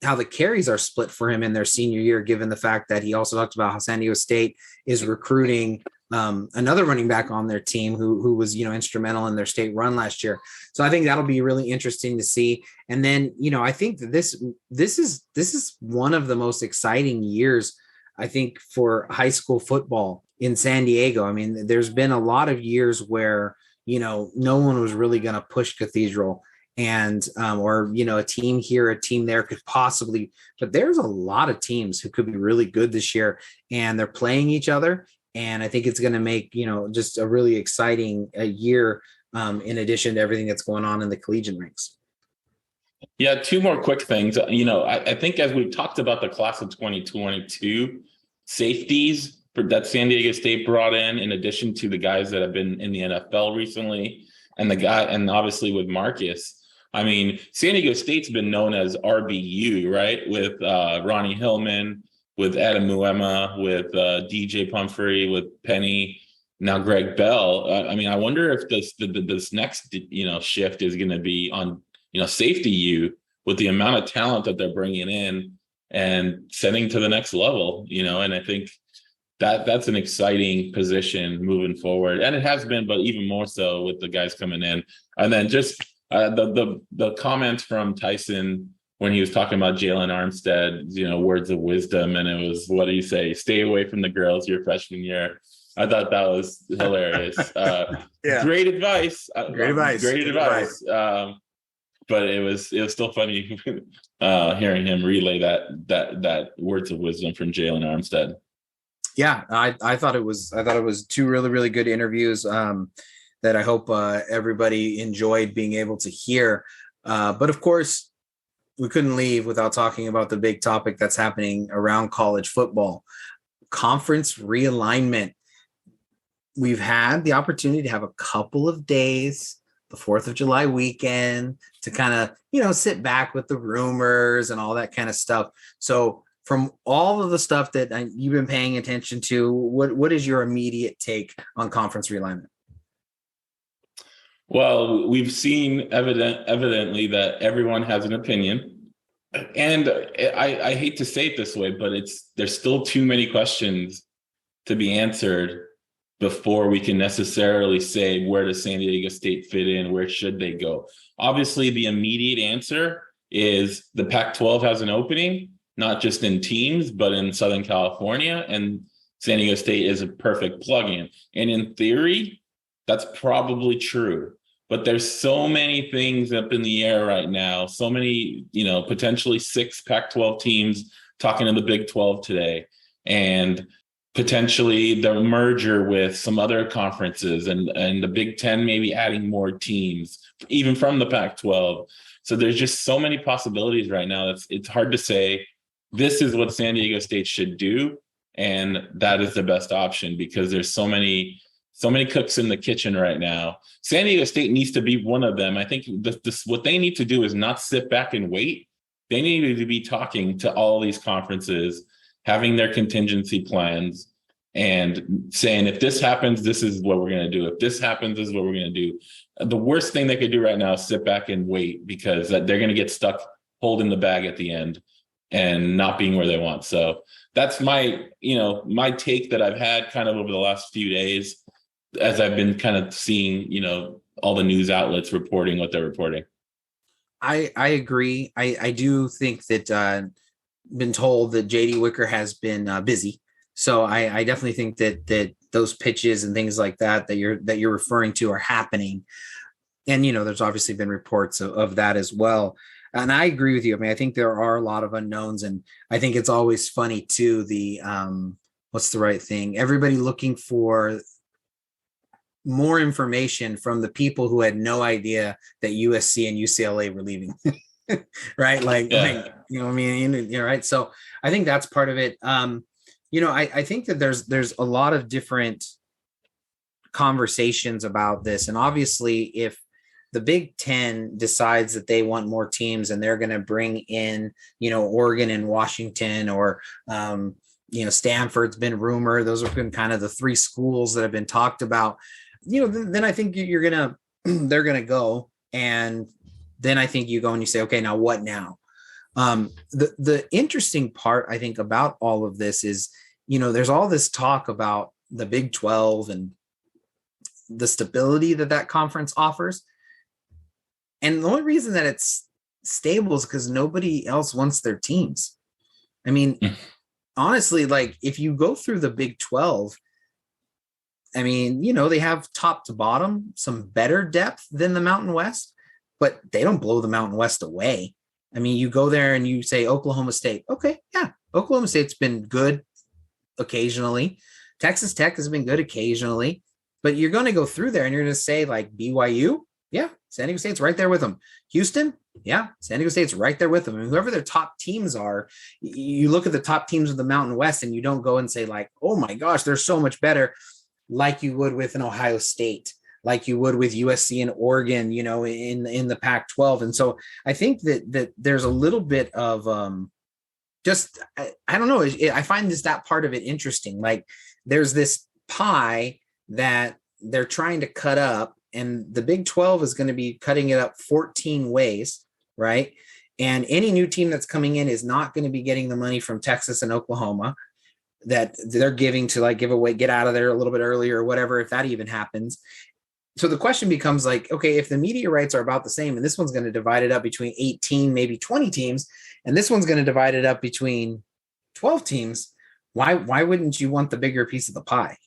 the carries are split for him in their senior year, given the fact that he also talked about how San Diego State is recruiting another running back on their team who was, instrumental in their state run last year. So I think that'll be really interesting to see. And then, I think that this is one of the most exciting years, I think, for high school football in San Diego. I mean, there's been a lot of years where, no one was really going to push Cathedral and, or, a team here, a team there could possibly, but there's a lot of teams who could be really good this year and they're playing each other. And I think it's going to make, just a really exciting year in addition to everything that's going on in the collegiate ranks. Yeah, two more quick things. I think as we've talked about the class of 2022 safeties that San Diego State brought in addition to the guys that have been in the NFL recently, and obviously with Marcus. I mean, San Diego State's been known as RBU, right? With Ronnie Hillman, with Adam Muema, with DJ Pumphrey, with Penny, now Greg Bell. I wonder if this next shift is going to be on safety U with the amount of talent that they're bringing in and sending to the next level, and I think that's an exciting position moving forward. And it has been, but even more so with the guys coming in. And then just the comments from Tyson when he was talking about Jalen Armstead, words of wisdom. And it was, what do you say? Stay away from the girls your freshman year. I thought that was hilarious. Yeah. Great advice. Great advice. But it was still funny hearing him relay that words of wisdom from Jalen Armstead. Yeah, I thought it was two really, really good interviews that I hope everybody enjoyed being able to hear. But of course, we couldn't leave without talking about the big topic that's happening around college football, conference realignment. We've had the opportunity to have a couple of days, the 4th of July weekend, to kind of, sit back with the rumors and all that kind of stuff. So from all of the stuff that you've been paying attention to, what is your immediate take on conference realignment? Well, we've seen evidently that everyone has an opinion. And I hate to say it this way, but there's still too many questions to be answered before we can necessarily say, where does San Diego State fit in? Where should they go? Obviously, the immediate answer is the Pac-12 has an opening, not just in teams, but in Southern California. And San Diego State is a perfect plug-in. And in theory, that's probably true. But there's so many things up in the air right now. So many, potentially 6 Pac-12 teams talking to the Big 12 today. And potentially the merger with some other conferences and the Big 10 maybe adding more teams, even from the Pac-12. So there's just so many possibilities right now. It's hard to say this is what San Diego State should do, and that is the best option because there's so many cooks in the kitchen right now. San Diego State needs to be one of them. I think what they need to do is not sit back and wait. They need to be talking to all these conferences, having their contingency plans and saying, if this happens, this is what we're going to do. If this happens, this is what we're going to do. The worst thing they could do right now is sit back and wait because they're going to get stuck holding the bag at the end and not being where they want. So that's my take that I've had kind of over the last few days as I've been kind of seeing, all the news outlets reporting what they're reporting. I agree. I do think that been told that JD Wicker has been busy. So I definitely think that those pitches and things like that you're referring to are happening. And, there's obviously been reports of that as well. And I agree with you. I mean, I think there are a lot of unknowns, and I think it's always funny too, what's the right thing? Everybody looking for more information from the people who had no idea that USC and UCLA were leaving. Right. Right. So I think that's part of it. I think that there's a lot of different conversations about this. And obviously if the Big Ten decides that they want more teams and they're going to bring in, Oregon and Washington, or, Stanford's been rumored. Those have been kind of the three schools that have been talked about. Then I think they're going to go. And then I think you go and you say, okay, now what now? The interesting part, I think, about all of this is, there's all this talk about the Big 12 and the stability that conference offers. And the only reason that it's stable is because nobody else wants their teams. I mean, honestly, like if you go through the Big 12, I mean, they have top to bottom some better depth than the Mountain West, but they don't blow the Mountain West away. I mean, you go there and you say Oklahoma State. Okay, yeah, Oklahoma State's been good occasionally. Texas Tech has been good occasionally, but you're going to go through there and you're going to say like BYU. Yeah, San Diego State's right there with them. Houston, yeah, San Diego State's right there with them. And whoever their top teams are, you look at the top teams of the Mountain West and you don't go and say like, oh my gosh, they're so much better, like you would with an Ohio State, like you would with USC and Oregon, in the Pac-12. And so I think that there's a little bit of I don't know. I find that part of it interesting. Like there's this pie that they're trying to cut up, and the Big 12 is going to be cutting it up 14 ways, right? And any new team that's coming in is not going to be getting the money from Texas and Oklahoma that they're giving to like give away, get out of there a little bit earlier or whatever, if that even happens. So the question becomes like, okay, if the media rights are about the same and this one's going to divide it up between 18, maybe 20 teams, and this one's going to divide it up between 12 teams, why wouldn't you want the bigger piece of the pie?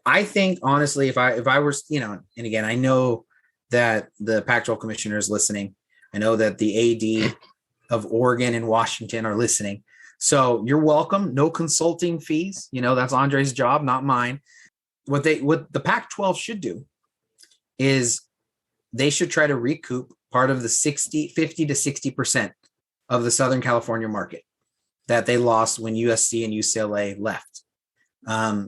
I think honestly, if I were, and again, I know that the Pac-12 commissioner is listening. I know that the AD of Oregon and Washington are listening. So you're welcome. No consulting fees. That's Andre's job, not mine. What the Pac-12 should do is they should try to recoup part of the 50 to 60% of the Southern California market that they lost when USC and UCLA left.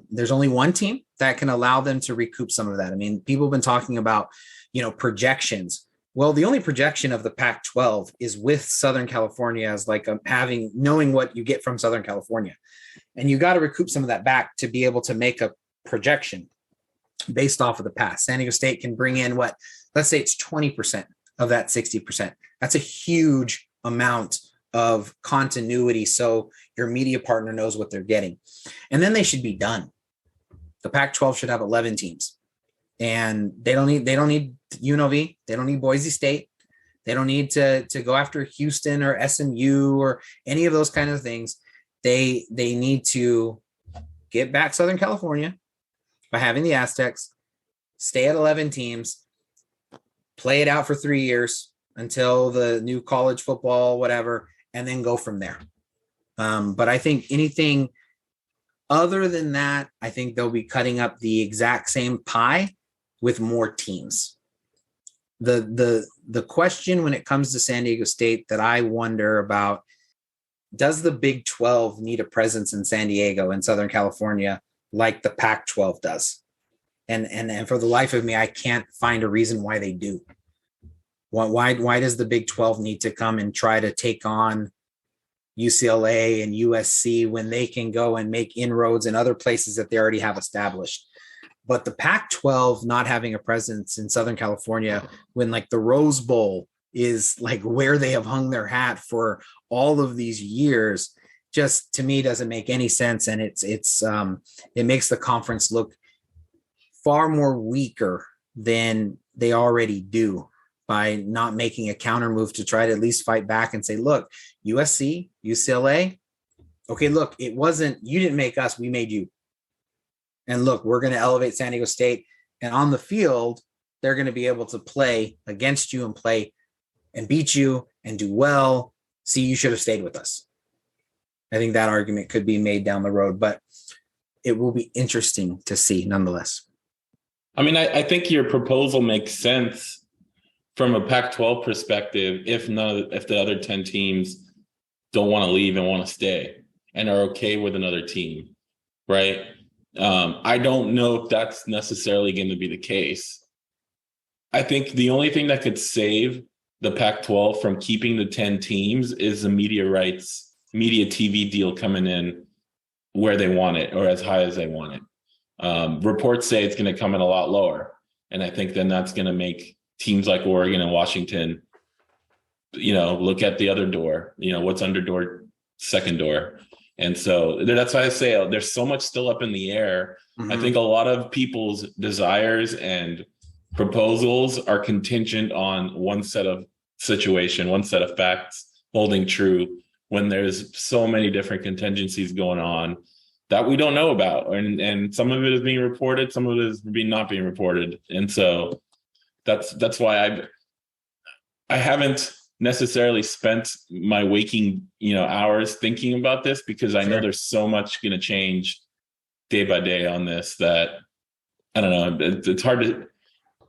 There's only one team that can allow them to recoup some of that. I mean, people have been talking about, projections. Well, the only projection of the Pac-12 is with Southern California as like knowing what you get from Southern California. And you got to recoup some of that back to be able to make a projection based off of the past. San Diego State can bring in let's say it's 20% of that 60%. That's a huge amount of continuity. So your media partner knows what they're getting. And then they should be done. The Pac-12 should have 11 teams. And they don't need UNLV. They don't need Boise State. They don't need to go after Houston or SMU or any of those kind of things. They need to get back Southern California by having the Aztecs, stay at 11 teams, play it out for 3 years until the new college football, whatever, and then go from there. But I think anything other than that, I think they'll be cutting up the exact same pie with more teams. The question when it comes to San Diego State that I wonder about, does the Big 12 need a presence in San Diego and Southern California like the Pac-12 does? And for the life of me, I can't find a reason why they do. Why does the Big 12 need to come and try to take on UCLA and USC when they can go and make inroads in other places that they already have established? But the Pac-12 not having a presence in Southern California when like the Rose Bowl is like where they have hung their hat for all of these years, just to me doesn't make any sense. And it makes the conference look far more weaker than they already do by not making a counter move to try to at least fight back and say, look, USC, UCLA, okay, look, it wasn't, you didn't make us, we made you. And look, we're going to elevate San Diego State, and on the field, they're going to be able to play against you and play and beat you and do well. See, you should have stayed with us. I think that argument could be made down the road, but it will be interesting to see nonetheless. I mean, I think your proposal makes sense from a Pac-12 perspective if the other 10 teams don't want to leave and want to stay and are okay with another team, right? I don't know if that's necessarily going to be the case. I think the only thing that could save the Pac-12 from keeping the 10 teams is the media TV deal coming in where they want it or as high as they want it. Reports say it's going to come in a lot lower. And I think then that's going to make teams like Oregon and Washington, look at the other door, what's under door, second door. And so that's why I say there's so much still up in the air. Mm-hmm. I think a lot of people's desires and proposals are contingent on one set of facts holding true when there's so many different contingencies going on that we don't know about. And some of it is being reported, some of it is not being reported. And so that's why I haven't necessarily spent my waking, hours thinking about this, because I know there's so much going to change day by day on this that I don't know. It's hard to,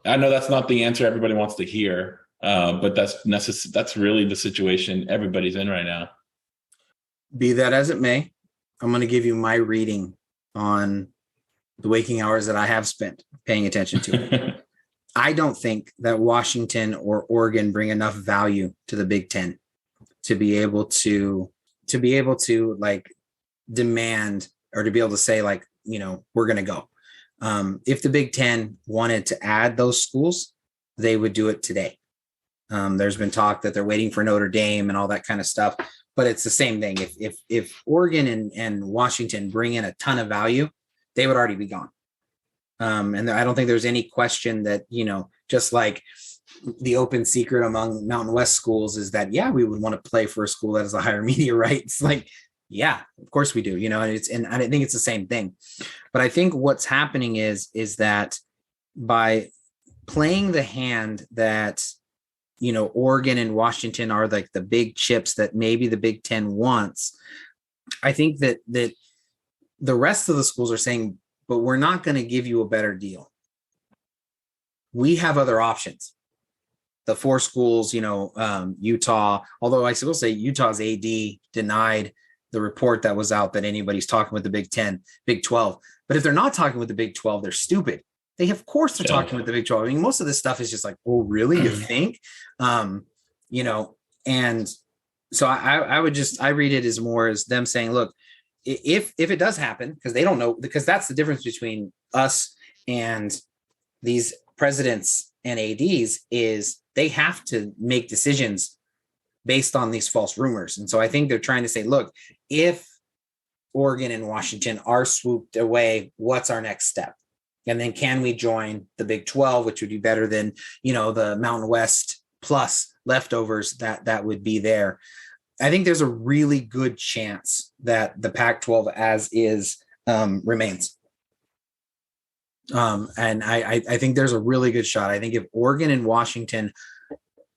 I know that's not the answer everybody wants to hear, but that's really the situation everybody's in right now. Be that as it may, I'm going to give you my reading on the waking hours that I have spent paying attention to it. I don't think that Washington or Oregon bring enough value to the Big Ten to be able to like demand or to be able to say like, we're going to go. If the Big Ten wanted to add those schools, they would do it today. There's been talk that they're waiting for Notre Dame and all that kind of stuff, but it's the same thing. If Oregon and Washington bring in a ton of value, they would already be gone. And I don't think there's any question that, just like the open secret among Mountain West schools is that, yeah, we would want to play for a school that has a higher media rights. Like, yeah, of course we do, and I think it's the same thing. But I think what's happening is that by playing the hand that, Oregon and Washington are like the big chips that maybe the Big Ten wants, I think that the rest of the schools are saying, but we're not going to give you a better deal. We have other options. The four schools, Utah, although I will say Utah's AD denied the report that was out that anybody's talking with the Big 10, Big 12. But if they're not talking with the Big 12, they're stupid. Of course they're talking with the Big 12. I mean, most of this stuff is just like, oh, really? You think? And so I read it as more as them saying, look, if it does happen, because they don't know, because that's the difference between us and these presidents and ADs is they have to make decisions based on these false rumors. And so I think they're trying to say, look, if Oregon and Washington are swooped away, what's our next step? And then can we join the Big 12, which would be better than, the Mountain West plus leftovers that would be there. I think there's a really good chance that the Pac-12 as is remains. And I think there's a really good shot. I think if Oregon and Washington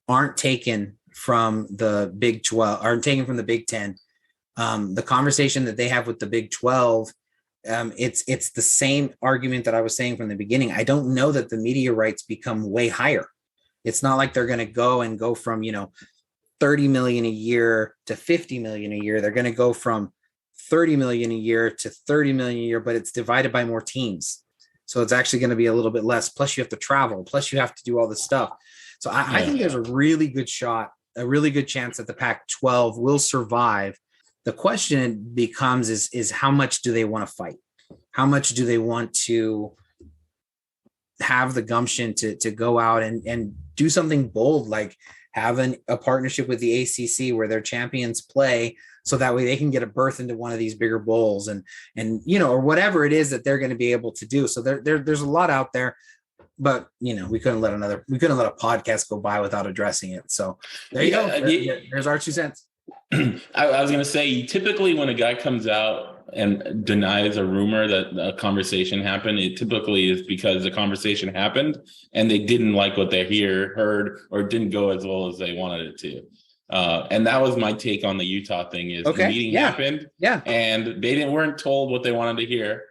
aren't taken from the Big 12, aren't taken from the Big 10, the conversation that they have with the Big 12, it's the same argument that I was saying from the beginning. I don't know that the media rights become way higher. It's not like they're going to go from, $30 million a year to $50 million a year. They're going to go from $30 million a year to $30 million a year, but it's divided by more teams. So it's actually going to be a little bit less. Plus you have to travel. Plus you have to do all this stuff. So I think there's a really good shot, a really good chance that the Pac-12 will survive. The question becomes is how much do they want to fight? How much do they want to have the gumption to go out and do something bold, like having a partnership with the ACC where their champions play, so that way they can get a berth into one of these bigger bowls and or whatever it is that they're going to be able to do. So there's a lot out there, but we couldn't let a podcast go by without addressing it. So there you go. There's our 2 cents. I was going to say, typically when a guy comes out and denies a rumor that a conversation happened, it typically is because the conversation happened and they didn't like what they heard, or didn't go as well as they wanted it to. And that was my take on the Utah thing is the meeting happened and they weren't told what they wanted to hear,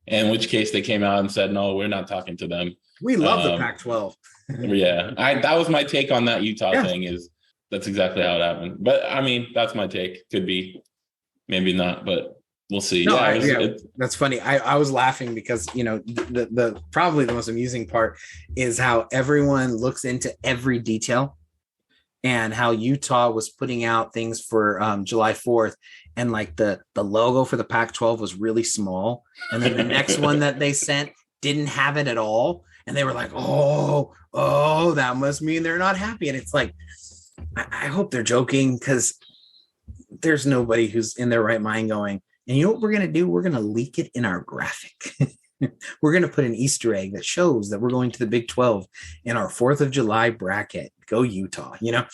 in which case they came out and said, no, we're not talking to them. We love the Pac-12. That was my take on that Utah thing is that's exactly how it happened. But I mean, that's my take. Could be, maybe not, but we'll see. No, Yeah, that's funny. I was laughing because, you know, the probably the most amusing part is how everyone looks into every detail, and how Utah was putting out things for July 4th, and like the logo for the Pac-12 was really small, and then the next one that they sent didn't have it at all, and they were like, oh, that must mean they're not happy. And it's like, I hope they're joking, because there's nobody who's in their right mind going, and you know what we're going to do? We're going to leak it in our graphic. We're going to put an Easter egg that shows that we're going to the Big 12 in our 4th of July bracket. Go Utah, you know?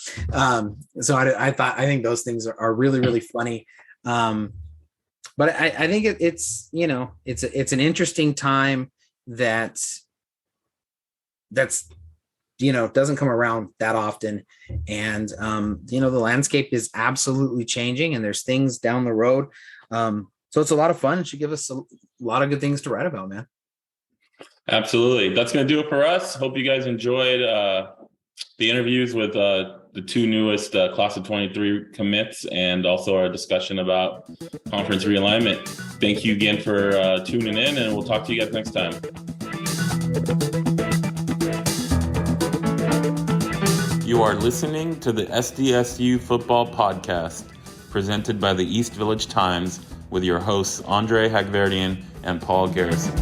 So I think those things are really, really funny. But I think it's, you know, it's an interesting time that's, you know, doesn't come around that often. And, you know, the landscape is absolutely changing, and there's things down the road. So it's a lot of fun. It should give us a lot of good things to write about, man. Absolutely. That's going to do it for us. Hope you guys enjoyed the interviews with the two newest class of 23 commits, and also our discussion about conference realignment. Thank you again for tuning in, and we'll talk to you guys next time. You are listening to the SDSU Football Podcast, presented by the East Village Times, with your hosts Andre Hagverdian and Paul Garrison.